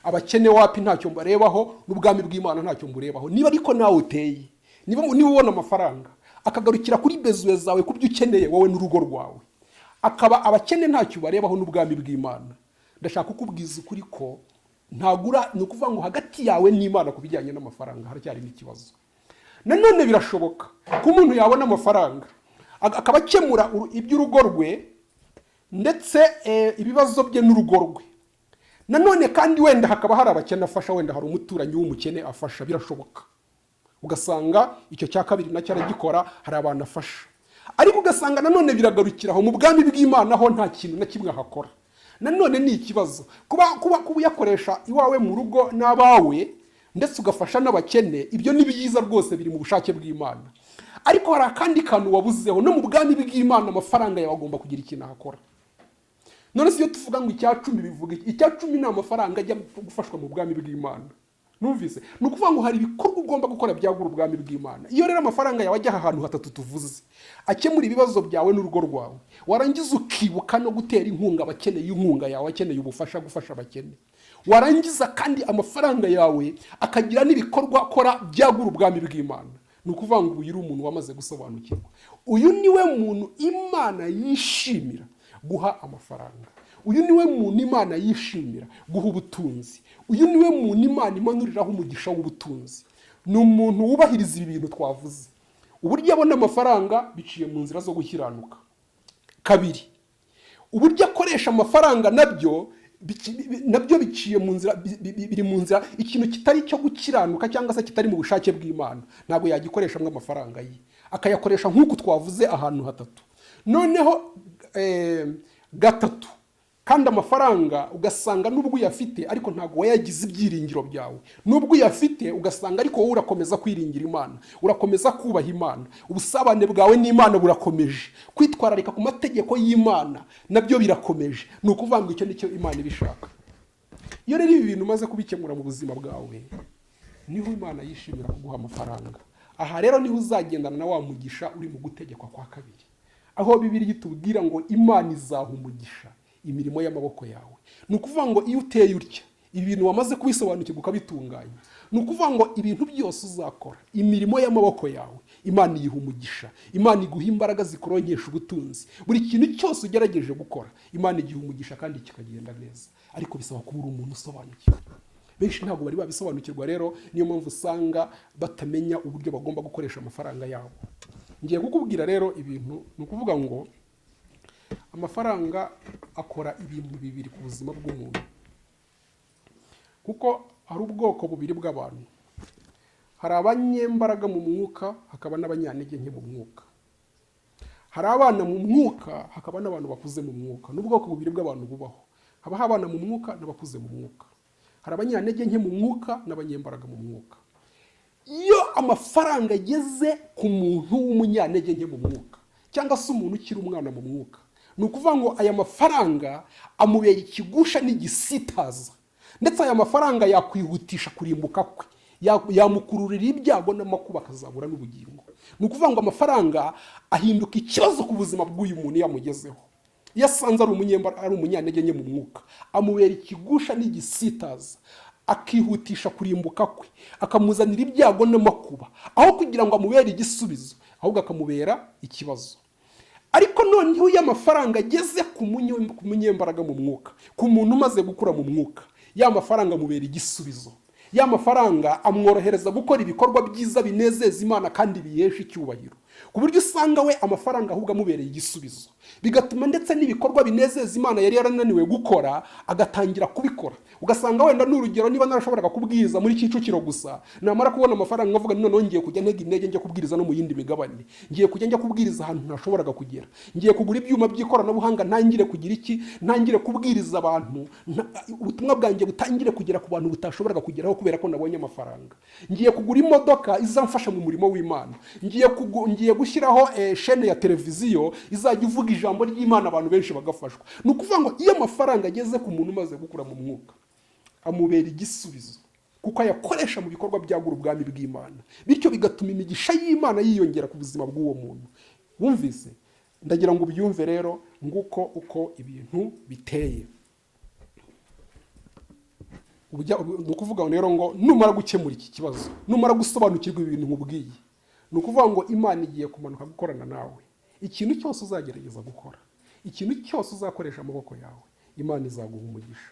B: abakene wapi ntacyo mbarebaho, n'ubwami bw'Imana ntacyo mburebaho. Niba ariko nawe uteye, niba ubona amafaranga akagarukira kuri bezuwe zawe, ku byo ukeneye wowe n'urugo rwawe, akaba abakene ntacyo barebaho n'ubwami bw'Imana, ndashaka kukubwiza ukuri ko ntagura. Ni ukuvuga ngo hagati yawe n'Imana ku bijyanye n'amafaranga haracyari n'ikibazo. Nanone birashoboka ko umuntu yabona amafaranga akaba akemura iby'urugo rwe ndetse ibibazo bye n'urugo rwe. Nanone kandi wenda hakaba hari abakene afasha, wenda hari umuturanyi w'umukene afasha, birashoboka. Ugasanga icyo cya kabiri nacyo aragikora, hari abantu afasha. Ariko ugasanga nanone biragarukiraho mu bwami bw'Imana ho nta kintu na kimwe ahakora. Nanone ni ikibazo kuba uyakoresha iwawe mu rugo n'abawe ndetse ugafasha n'abakene. Ibyo ni byiza rwose, biri mu bushake bw'Imana. Ariko hari akandi kantu wabuzeho, no mu bwami bw'Imana amafaranga yawe agomba kugira ikintu ahakora. None si iyo tuvuga ngo icyacumi bivuga iki? Icyacumi ni amafaranga ajya gufashwa mu bwami bw'Imana. Numvise? Ni ukuvuga ngo hari ibikorwa ugomba gukora byagura ubwami bw'Imana. Iyo rero amafaranga yawe ajya ahantu hatatu tuvuze, akemura ibibazo byawe n'urugo rwawe, warangiza ukibuka no gutera inkunga abakeneye inkunga yawe, akeneye ubufasha, gufasha abakene, warangiza kandi amafaranga yawe akagira n'ibikorwa akora byagura ubwami bw'Imana, ni ukuvuga ngo uyu uri umuntu wamaze gusobanukirwa. Uyu niwe muntu Imana yishimira guha amafaranga. Uyu niwe muntu Imana yishimira guha ubutunzi. Uyu niwe muntu Imana imanuriraho umugisha w'ubutunzi. Ni umuntu wubahiriza ibi bintu twavuze. Uburyo abona amafaranga biciye mu nzira zo gukiranuka. Kabiri, uburyo akoresha amafaranga nabyo biciye mu nzira, biri mu nzira, ikintu kitari cyo gukiranuka cyangwa se kitari mu bushake bw'Imana ntabwo yagikoresha amafaranga ye, akayakoresha nk'uko twavuze ahantu hatatu. Noneho gatatu, kandi amafaranga ugasanga n'ubwo uyafite ariko ntabwo wayagize ibyiringiro byawe, n'ubwo uyafite ugasanga ariko wowe urakomeza kwiringira Imana, urakomeza kubaha Imana, ubusabane bwawe n'Imana burakomeje, kwitwararika ku mategeko y'Imana nabyo birakomeje. Ni ukuvuga ngo icyo nicyo Imana ibishaka. Iyo rero ibi bintu umaze kubikemura mu buzima bwawe, niho Imana yishimira kuguha amafaranga. Aha rero niho uzagendana na wa mugisha uri mu gutegekwa kwa kabiri, aho Bibiliya itubwira ngo Imana izaha umugisha imirimo y'amaboko yawe. Ni ukuvuga ngo iyo uteye utya, ibintu wamaze kubisobanukirwa ukabitunganya, ni ukuvuga ngo ibintu byose uzakora, imirimo y'amaboko yawe, Imana iyiha umugisha, Imana iguha imbaraga zikuronkesha ubutunzi. Buri kintu cyose ugerageje gukora, Imana igiha umugisha kandi kikagenda neza, ariko bisaba kuba uri umuntu usobanukiwe. Benshi ntabwo bari babisobanukirwa, rero niyo mpamvu usanga batamenya uburyo bagomba gukoresha amafaranga yabo. Ngiye kukubwira rero ibintu, ni ukuvuga ngo amafaranga akora ibintu bibiri ku buzima bw'umuntu, kuko hari ubwoko bubiri bw'abantu. Hari abanyembaraga mu mwuka, hakaba n'abanyantege nke mu mwuka. Hari abana mu mwuka, hakaba n'abantu bakuze mu mwuka. N'ubwoko bubiri bw'abantu bubaho, habaho abana mu mwuka n'abakuze mu mwuka. Hari abanyantege nke mu mwuka n'abanyembaraga mu mwuka. Iyo amafaranga ageze ku muntu w'umunyantege nke mu mwuka, cyangwa se umuntu ukiri umwana mu mwuka, ni ukuvuga ngo aya mafaranga amubera ikigusha n'igisitaza, ndetse aya mafaranga yakwihutisha kurimbuka kwe, yamukururira ibyago n'amakuba akazabura n'ubugingo. Ni ukuvuga ngo amafaranga ahinduka ikibazo ku buzima bw'uyu muntu yamugezeho. Iyo asanze ari umunyantege nke mu mwuka, amubera ikigusha n'igisitaza, akihutisha kurimbuka kwe, akamuzanira ibyago n'amakuba, aho kugira ngo amubere igisubizo, ahubwo akamubera ikibazo. Ariko noneho iyo amafaranga ageze ku munyembaraga mu mwuka, ku muntu umaze gukura mu mwuka, ya mafaranga amubera igisubizo. Ya mafaranga amworohereza gukora ibikorwa byiza binezeza Imana kandi bihesha icyubahiro, ku buryo usanga we amafaranga ahubwo amubereye igisubizo, bigatuma ndetse n'ibikorwa binezeza Imana yari yarananiwe gukora agatangira kubikora. Ugasanga wenda n'urugero, niba narashoboraga kubwiriza muri Kicukiro gusa, namara kubona amafaranga nkavuga noneho ngiye kujya ntega intege njya kubwiriza no mu yindi migabane, ngiye kujya njya kubwiriza ahantu ntashoboraga kugera, ngiye kugura ibyuma by'ikoranabuhanga ntangire kugira iki, ntangire kubwiriza abantu, ubutumwa bwanjye butangire kugera ku bantu butashoboraga kugeraho kubera ko nabonye amafaranga. Ngiye kugura imodoka izamfasha mu murimo w'Imana, ngiye gushyiraho chaîne ya televiziyo izajya ivuga ijambo ry'Imana, abantu benshi bagafashwa. Ni ukuvuga ngo iyo amafaranga ageze ku muntu umaze gukura mu mwuka, amubera igisubizo, kuko ayakoresha mu bikorwa byagura ubwami bw'Imana, bityo bigatuma imigisha y'Imana yiyongera ku buzima bw'uwo muntu. Wumvise? Ndagira ngo ubyumve rero nguko uko ibintu biteye. Ni ukuvuga rero ngo numara gukemura iki kibazo, numara gusobanukirwa ibintu nkubwiye, ni ukuvuga ngo Imana igiye kumanuka gukorana nawe. Ikintu cyose uzagerageza gukora, ikintu cyose uzakoresha amaboko yawe, Imana izaguha umugisha.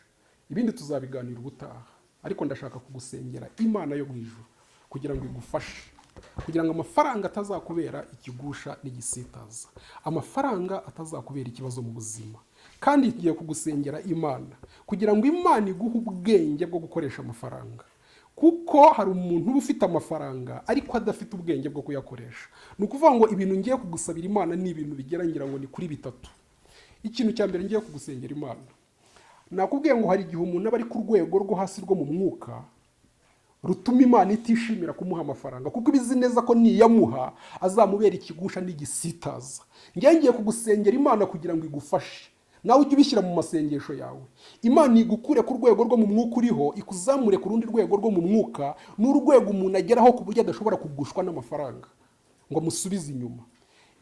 B: Ibindi tuzabiganira ubutaha, ariko ndashaka kugusengera Imana yo mu ijuru kugira ngo igufashe, kugira ngo amafaranga atazakubera ikigusha n'igisitaza, amafaranga atazakubera ikibazo mu buzima. Kandi igiye kugusengera Imana kugira ngo Imana iguhe ubwenge bwo gukoresha amafaranga, kuko hari umuntu uba ufite amafaranga ariko adafite ubwenge bwo kuyakoresha. Ni ukuvuga ngo ibintu ngiye kugusabira Imana ni ibintu bigera ngira ngo ni kuri bitatu. Ikintu cya mbere ngiye kugusengera Imana, nakubwiye ngo hari igihe umuntu aba ari ku rwego rwo hasi rwo mu mwuka rutuma Imana itishimira kumuha amafaranga, kuko ibizi neza ko niyamuha azamubera ikigusha n'igisitaza. Ngiye kugusengera Imana kugira ngo igufashe, nawe ujye ubishyira mu masengesho yawe. Imana igukure ku rwego rwo mu mwuka uriho, ikuzamure ku rundi rwego rwo mu mwuka, n'urwego umuntu ageraho ku buryo adashobora kugushwa n'amafaranga ngo amusubize inyuma.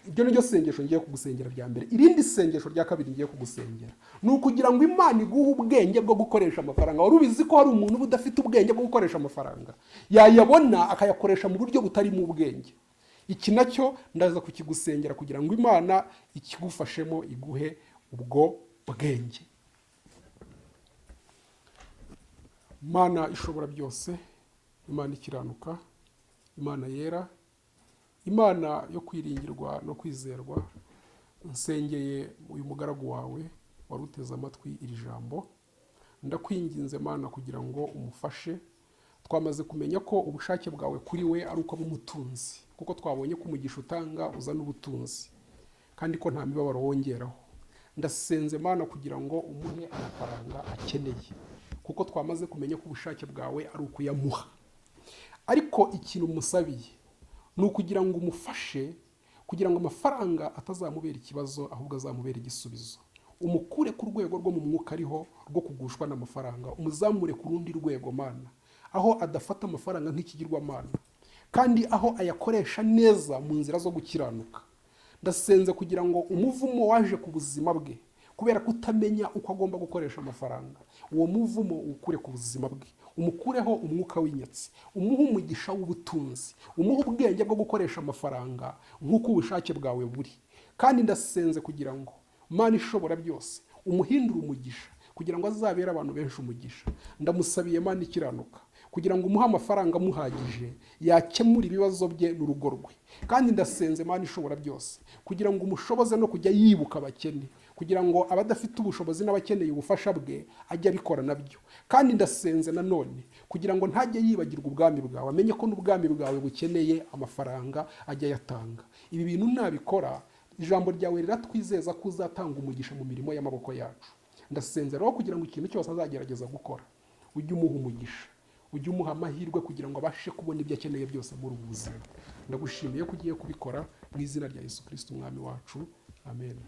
B: Ibyo ni ryo sengesho ngiye kugusengera rya mbere. Irindi sengesho rya kabiri ngiye kugusengera ni ukugira ngo Imana iguhe ubwenge bwo gukoresha amafaranga. Wari ubizi ko hari umuntu uba udafite ubwenge bwo gukoresha amafaranga, yayabona akayakoresha mu buryo butarimo ubwenge. Iki nacyo ndaza kukigusengera kugira ngo Imana ikigufashemo, iguhe ubwo bwenge. Imana ishobora byose, Imana ikiranuka, Imana yera, Imana yo kwiringirwa no kwizerwa, nsengeye uyu mugaragu wawe wari uteze amatwi iri jambo. Ndakwinginze Mana kugira ngo umufashe. Twamaze kumenya ko ubushake bwawe kuri we ari uko bumutunzi, kuko twabonye ko umugisha utanga uzana ubutunzi kandi ko nta mibabaro wongeraho. ndasenze Mana kugira ngo umuhe amafaranga akeneye, kuko twamaze kumenya ko ubushake bwawe ari ukuyamuha. Ariko ikintu musabiye ni ukugira ngo umufashe kugira ngo amafaranga atazamubera ikibazo, ahubwo azamubera igisubizo. Umukure ku rwego rwo mu mwuka ariho rwo kugushwa n'amafaranga, umuzamure ku rundi rwego Mana, aho adafata amafaranga nk'ikigirwamana, kandi aho ayakoresha neza mu nzira zo gukiranuka. Ndasenze kugira ngo umuvumo waje ku buzima bwe kubera kutamenya uko agomba gukoresha amafaranga, uwo muvumo ukure ku buzima bwe, umukureho umwuka w'inyatsi, umuhe umugisha w'ubutunzi, umuhe ubwenge bwo gukoresha amafaranga nk'uko ubushake bwawe buri. Kandi ndasenze kugira ngo Mana ishobora byose umuhindure umugisha, kugira ngo azabere abantu benshi umugisha. Ndamusabiye Mana ikiranuka kugira ngo umuhe amafaranga amuhagije yakemura ibibazo bye n'urugo rwe. Kandi ndasenze Mana ishobora byose kugira ngo umushoboze no kujya yibuka abakene, kugira ngo abadafite ubushobozi n'abakeneye ubufasha bwe ajye abikora nabyo. Kandi ndasenze nanone kugira ngo ntajye yibagirwa ubwami bwawe, amenye ko n'ubwami bwawe bukeneye amafaranga ajya yatanga. Ibi bintu nabikora, ijambo ryawe riratwizeza ko uzatanga umugisha mu mirimo y'amaboko yacu. Ndasenze rero kugira ngo ikintu cyose azagerageza gukora ujye umuha umugisha, ujye umuha amahirwe kugira ngo abashe kubona ibyo akeneye byose muri ubu buzima. Ndagushimiye ko ugiye kubikora mu izina rya Yesu Kristo umwami wacu, amen.